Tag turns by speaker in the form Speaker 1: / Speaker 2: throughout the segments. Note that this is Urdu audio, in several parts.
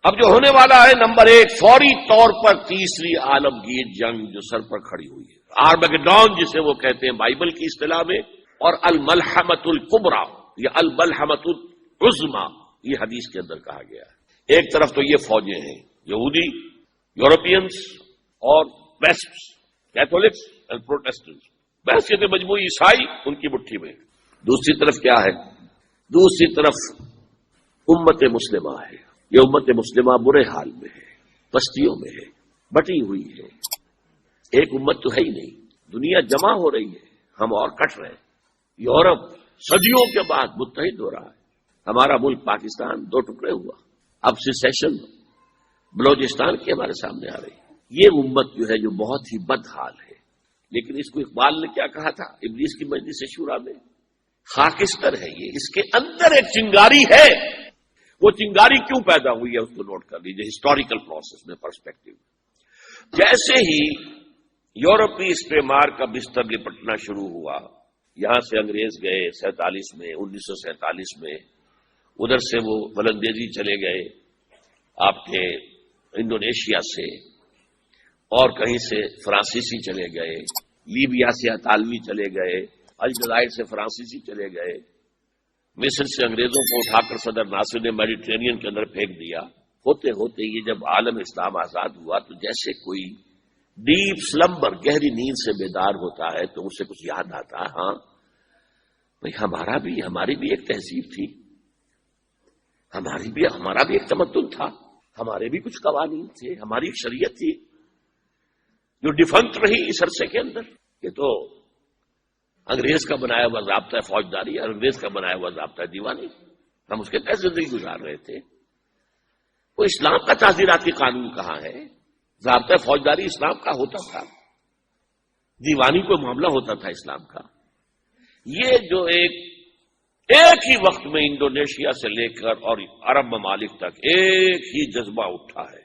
Speaker 1: اب جو ہونے والا ہے نمبر 1 فوری طور پر تیسری عالمگیر جنگ جو سر پر کھڑی ہوئی ہے، آرمگڈون جسے وہ کہتے ہیں بائبل کی اصطلاح میں، اور الملحمۃ الکبریٰ یا الملحمۃ العظمیٰ یہ حدیث کے اندر کہا گیا ہے۔ ایک طرف تو یہ فوجیں ہیں، یہودی، یورپینز اور ویسپس، کیتھولکس اور پروٹسٹنٹس، بحثیت مجموعی عیسائی ان کی مٹھی میں۔ دوسری طرف کیا ہے؟ دوسری طرف امت مسلمہ ہے۔ یہ امت مسلمہ برے حال میں ہے، بستیوں میں ہے، بٹی ہوئی ہے، ایک امت تو ہے ہی نہیں، دنیا جمع ہو رہی ہے، ہم اور کٹ رہے ہیں۔ یورپ صدیوں کے بعد متحد ہو رہا ہے، ہمارا ملک پاکستان 2 ٹکڑے ہوا، اب سیسیشن بلوچستان کی ہمارے سامنے آ رہی ہے۔ یہ امت جو ہے جو بہت ہی بد حال ہے، لیکن اس کو اقبال نے کیا کہا تھا ابلیس کی مجلس شورا میں؟ خاکستر ہے یہ، اس کے اندر ایک چنگاری ہے۔ وہ چنگاری کیوں پیدا ہوئی ہے اس کو نوٹ کر لیجیے ہسٹوریکل پروسیس میں، پرسپیکٹو۔ جیسے ہی یورپی استعمار کا بستر لپٹنا شروع ہوا، یہاں سے انگریز گئے 47 میں، 1947 میں، ادھر سے وہ ولندیزی چلے گئے آپ کے انڈونیشیا سے، اور کہیں سے فرانسیسی چلے گئے، لیبیا سے اطالوی چلے گئے، الجزائر سے فرانسیسی چلے گئے، مصر سے انگریزوں کو اٹھا کر صدر ناصر نے میڈیٹرینین کے اندر پھینک دیا۔ ہوتے ہوتے یہ جب عالم اسلام آزاد ہوا تو جیسے کوئی ڈیپ سلمبر، گہری نیند سے بیدار ہوتا ہے تو اسے کچھ یاد آتا ہے، ہاں بھائی ہماری بھی ایک تہذیب تھی، ہمارا بھی ایک تمدن تھا، ہمارے بھی کچھ قوانین تھے، ہماری ایک شریعت تھی جو ڈیفنکٹ رہی اس عرصے کے اندر۔ یہ تو انگریز کا بنایا ہوا ضابطہ فوجداری اور انگریز کا بنایا ہوا ضابطہ دیوانی، ہم اس کے تحت زندگی گزار رہے تھے۔ وہ اسلام کا تعزیراتی قانون کہاں ہے؟ ضابطہ فوجداری اسلام کا ہوتا تھا، دیوانی کوئی معاملہ ہوتا تھا اسلام کا۔ یہ جو ایک ہی وقت میں انڈونیشیا سے لے کر اور عرب ممالک تک ایک ہی جذبہ اٹھا ہے،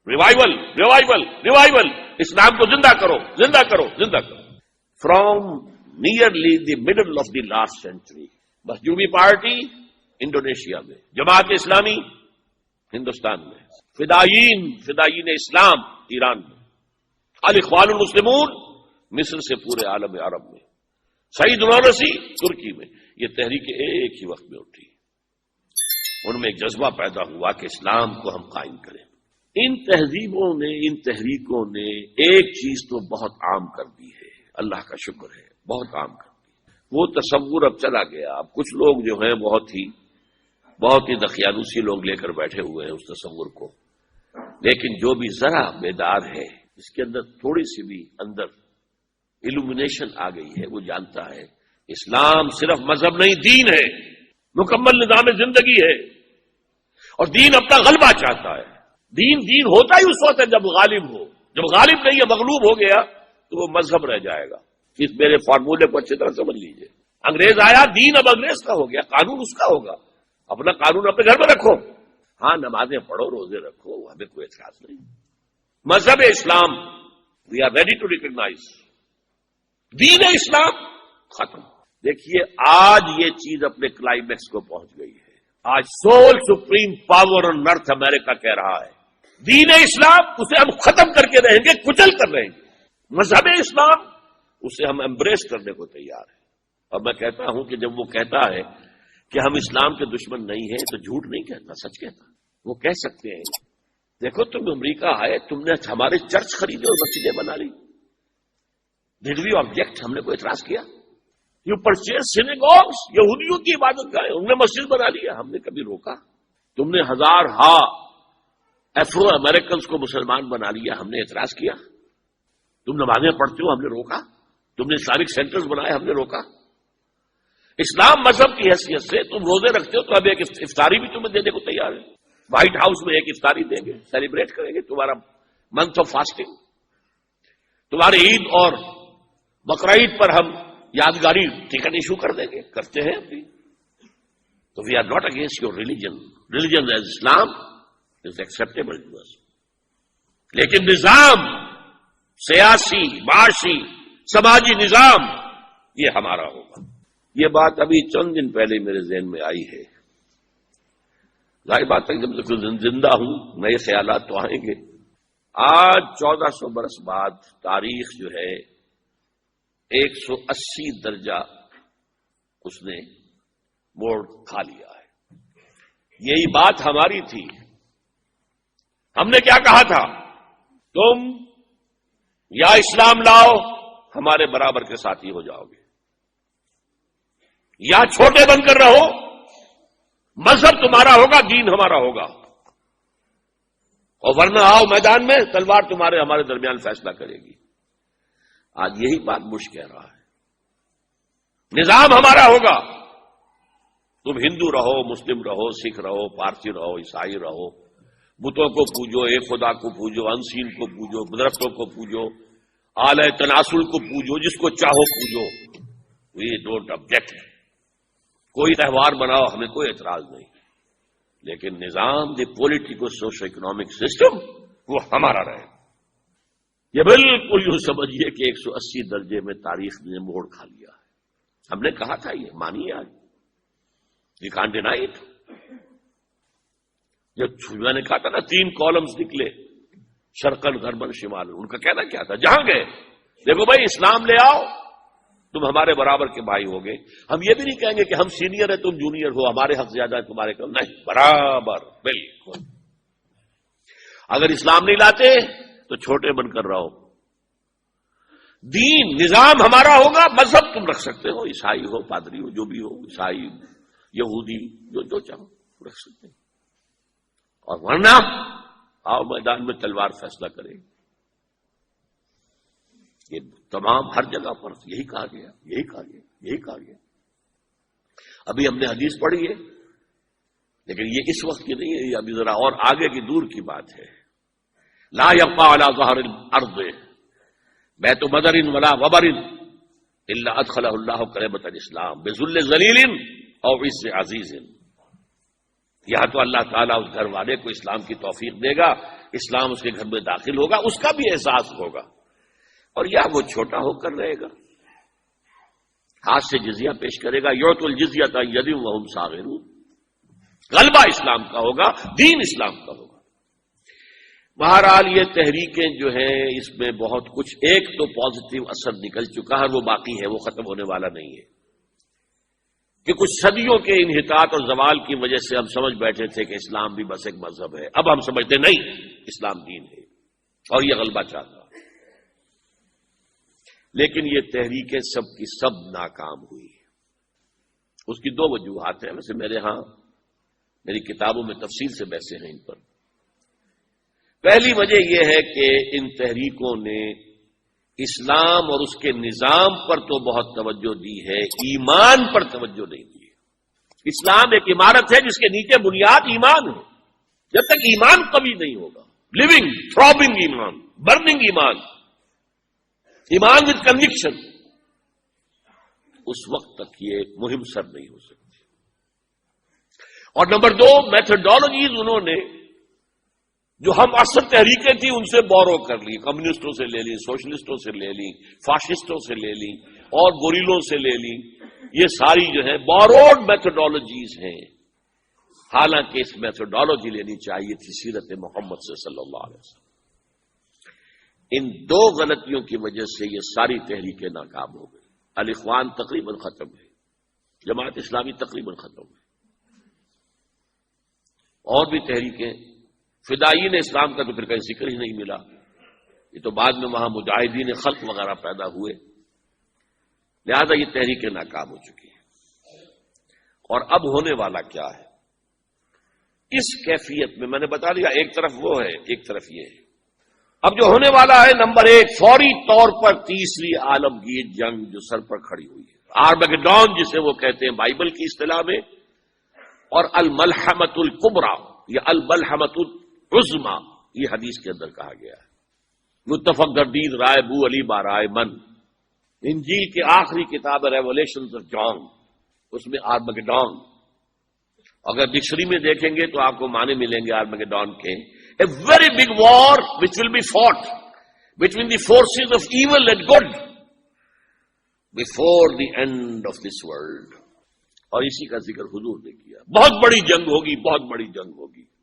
Speaker 1: ریوائول ریوائول ریوائول، اسلام کو زندہ کرو زندہ کرو زندہ کرو۔ From nearly the middle of the last century, مخدومی پارٹی انڈونیشیا میں، جماعت اسلامی ہندوستان میں، فدائین اسلام ایران میں، الاخوان المسلمون مصر سے پورے عالم عرب میں، سعید نورسی ترکی میں، یہ تحریکیں ایک ہی وقت میں اٹھی۔ ان میں ایک جذبہ پیدا ہوا کہ اسلام کو ہم قائم کریں۔ ان تہذیبوں نے، ان تحریکوں نے ایک چیز تو بہت عام کر دی ہے، اللہ کا شکر ہے، بہت عام کر دی۔ وہ تصور اب چلا گیا، اب کچھ لوگ جو ہیں بہت ہی دقیانوسی لوگ لے کر بیٹھے ہوئے ہیں اس تصور کو، لیکن جو بھی ذرا بیدار ہے، اس کے اندر تھوڑی سی بھی اندر ایلومینیشن آ گئی ہے، وہ جانتا ہے اسلام صرف مذہب نہیں، دین ہے، مکمل نظام زندگی ہے، اور دین اپنا غلبہ چاہتا ہے۔ دین ہوتا ہی اس وقت ہے جب غالب ہو، جب غالب نہیں ہے، مغلوب ہو گیا تو وہ مذہب رہ جائے گا۔ اس میرے فارمولے کو اچھی طرح سمجھ لیجئے، انگریز آیا، دین اب انگریز کا ہو گیا، قانون اس کا ہوگا، اپنا قانون اپنے گھر میں رکھو، ہاں نمازیں پڑھو، روزے رکھو، ہمیں کوئی اعتراض نہیں۔ مذہب اسلام we are ready to recognize, دین اسلام ختم۔ دیکھیے آج یہ چیز اپنے کلائمیکس کو پہنچ گئی ہے، آج سول سپریم پاور آن ارتھ امریکہ کہہ رہا ہے دین اسلام اسے ہم ختم کر کے رہیں گے، کچل کر رہیں گے۔ مذہب اسلام اسے ہم ایمبریس کرنے کو تیار ہیں۔ اور میں کہتا ہوں کہ جب وہ کہتا ہے کہ ہم اسلام کے دشمن نہیں ہیں تو جھوٹ نہیں کہتا، سچ کہتا۔ وہ کہہ سکتے ہیں دیکھو تم امریکہ آئے، تم نے ہمارے چرچ خریدے اور مسجدیں بنا لی، ڈڈ وی آبجیکٹ؟ ہم نے کوئی اعتراض کیا؟ یو پرچیز سینیگوگس، یہودیوں کی عبادت گاہیں، انہوں نے مسجد بنا لیا، ہم نے کبھی روکا؟ تم نے ہزارہا افرو امریکنز کو مسلمان بنا لیا، ہم نے اعتراض کیا؟ تم نمازیں پڑھتے ہو، ہم نے روکا؟ تم نے اسلامک سینٹرز بنائے، ہم نے روکا؟ اسلام مذہب کی حیثیت سے تم روزے رکھتے ہو تو اب ایک افطاری بھی تمہیں دینے کو تیار ہے، وائٹ ہاؤس میں ایک افطاری دیں گے، سیلیبریٹ کریں گے تمہارا منتھ آف فاسٹنگ، تمہاری عید اور بقرعید پر ہم یادگاری ٹکٹ ایشو کر دیں گے، کرتے ہیں ابھی۔ تو we are not against your religion as Islam is acceptable to us, لیکن نظام سیاسی، معاشی، سماجی نظام یہ ہمارا ہوگا۔ یہ بات ابھی چند دن پہلے میرے ذہن میں آئی ہے، ظاہر بات ہے جب تک زندہ ہوں نئے خیالات تو آئیں گے. آج 1400 برس بعد تاریخ جو ہے 180 درجہ اس نے موڑ کھا لیا ہے. یہی بات ہماری تھی. ہم نے کیا کہا تھا؟ تم یا اسلام لاؤ ہمارے برابر کے ساتھی ہو جاؤ گے، یا چھوٹے بن کر رہو، مذہب تمہارا ہوگا، دین ہمارا ہوگا، اور ورنہ آؤ میدان میں، تلوار تمہارے ہمارے درمیان فیصلہ کرے گی. آج یہی بات بش کہہ رہا ہے. نظام ہمارا ہوگا، تم ہندو رہو، مسلم رہو، سکھ رہو، پارسی رہو، عیسائی رہو، بتوں کو پوجو، ایک خدا کو پوجو، انسین کو پوجو، درختوں کو پوجو، آلہ تناسل کو پوجو، جس کو چاہو پوجو. We don't object. کوئی تہوار مناؤ، ہمیں کوئی اعتراض نہیں، لیکن نظام دی پولیٹیکل سوشو اکنامک سسٹم وہ ہمارا رہے. یہ بالکل یوں سمجھیے کہ 180 درجے میں تاریخ نے موڑ کھا لیا ہے. ہم نے کہا تھا یہ مانیے، آج یو کانٹ ڈینائی اٹ. جب میں نے کہا تھا نا 3 کالمز نکلے، شرقن غربن شمال، ان کا کہنا کیا تھا؟ جہاں گئے دیکھو بھائی اسلام لے آؤ، تم ہمارے برابر کے بھائی ہو گے. ہم یہ بھی نہیں کہیں گے کہ ہم سینئر ہیں تم جونیئر ہو، ہمارے حق زیادہ ہے تمہارے کم، نہیں، برابر بالکل. اگر اسلام نہیں لاتے تو چھوٹے بن کر رہو. دین نظام ہمارا ہوگا، مذہب تم رکھ سکتے ہو، عیسائی ہو، پادری ہو، جو بھی ہو، عیسائی، یہودی، جو چاہو رکھ سکتے ہیں، اور ورنہ آؤ میدان میں تلوار فیصلہ کرے. یہ تمام ہر جگہ پر یہی کہا گیا، یہی کہا گیا، یہی کہا گیا. ابھی ہم نے حدیث پڑھی ہے، لیکن یہ اس وقت کی نہیں ہے، یہ ابھی ذرا اور آگے کی دور کی بات ہے. لا يبقى على ظهر الارض بیت بدر ولا وبر الا ادخله الله كلمة الاسلام بذل ذلیل او عز عزیز. یا تو اللہ تعالیٰ اس گھر والے کو اسلام کی توفیق دے گا، اسلام اس کے گھر میں داخل ہوگا، اس کا بھی احساس ہوگا، اور یا وہ چھوٹا ہو کر رہے گا، ہاتھ سے جزیہ پیش کرے گا. یعطوا الجزیۃ عن ید وہم صاغرون. غلبہ اسلام کا ہوگا، دین اسلام کا ہوگا. بہرحال یہ تحریکیں جو ہیں اس میں بہت کچھ، ایک تو پازیٹو اثر نکل چکا ہے، وہ باقی ہے، وہ ختم ہونے والا نہیں ہے. کہ کچھ صدیوں کے انحطاط اور زوال کی وجہ سے ہم سمجھ بیٹھے تھے کہ اسلام بھی بس ایک مذہب ہے، اب ہم سمجھتے نہیں، اسلام دین ہے اور یہ غلبہ چاہتا. لیکن یہ تحریکیں سب کی سب ناکام ہوئی. اس کی 2 وجوہات ہیں، ویسے میری کتابوں میں تفصیل سے بحثیں ہیں ان پر. پہلی وجہ یہ ہے کہ ان تحریکوں نے اسلام اور اس کے نظام پر تو بہت توجہ دی ہے، ایمان پر توجہ نہیں دی. اسلام ایک عمارت ہے جس کے نیچے بنیاد ایمان ہے. جب تک ایمان قوی نہیں ہوگا، لیونگ تھرابنگ ایمان، برننگ ایمان، ایمان وتھ کنوکشن، اس وقت تک یہ مہم سر نہیں ہو سکتی. اور نمبر 2، میتھڈالوجیز انہوں نے جو ہم اکثر تحریکیں تھیں ان سے بورو کر لی، کمیونسٹوں سے لے لی، سوشلسٹوں سے لے لی، فاشسٹوں سے لے لی، اور گوریلوں سے لے لی. یہ ساری جو ہے بوروڈ میتھڈالوجیز ہیں. حالانکہ اس میتھڈالوجی لینی چاہیے تھی سیرت محمد سے صلی اللہ علیہ وسلم. ان 2 غلطیوں کی وجہ سے یہ ساری تحریکیں ناکام ہو گئی. الاخوان تقریباً ختم ہے، جماعت اسلامی تقریباً ختم ہے، اور بھی تحریکیں، فدائین اسلام کا تو پھر کہیں ذکر ہی نہیں ملا. یہ تو بعد میں وہاں مجاہدین خلق وغیرہ پیدا ہوئے، لہذا یہ تحریکیں ناکام ہو چکی ہیں. اور اب ہونے والا کیا ہے اس کیفیت میں نے بتا دیا، ایک طرف وہ ہے، ایک طرف یہ ہے. اب جو ہونے والا ہے، نمبر 1، فوری طور پر تیسری عالمگیر جنگ جو سر پر کھڑی ہوئی ہے، آرمگیڈون جسے وہ کہتے ہیں بائبل کی اصطلاح میں، اور الملحمۃ الکبریٰ یا الملحمۃ العظمیٰ یہ حدیث کے اندر کہا گیا ہے. متفق گردید رائے بو علی بارائے من، انجیل کی آخری کتاب ریولیشنز آف جان، اس میں آرمگیڈون، اگر ڈکشنری میں دیکھیں گے تو آپ کو معنی ملیں گے آرمگیڈون کے، a very big war which will be fought between the forces of evil and good before the end of this world. اور اسی کا ذکر حضور نے کیا. بہت بڑی جنگ ہوگی, بہت بڑی جنگ ہوگی.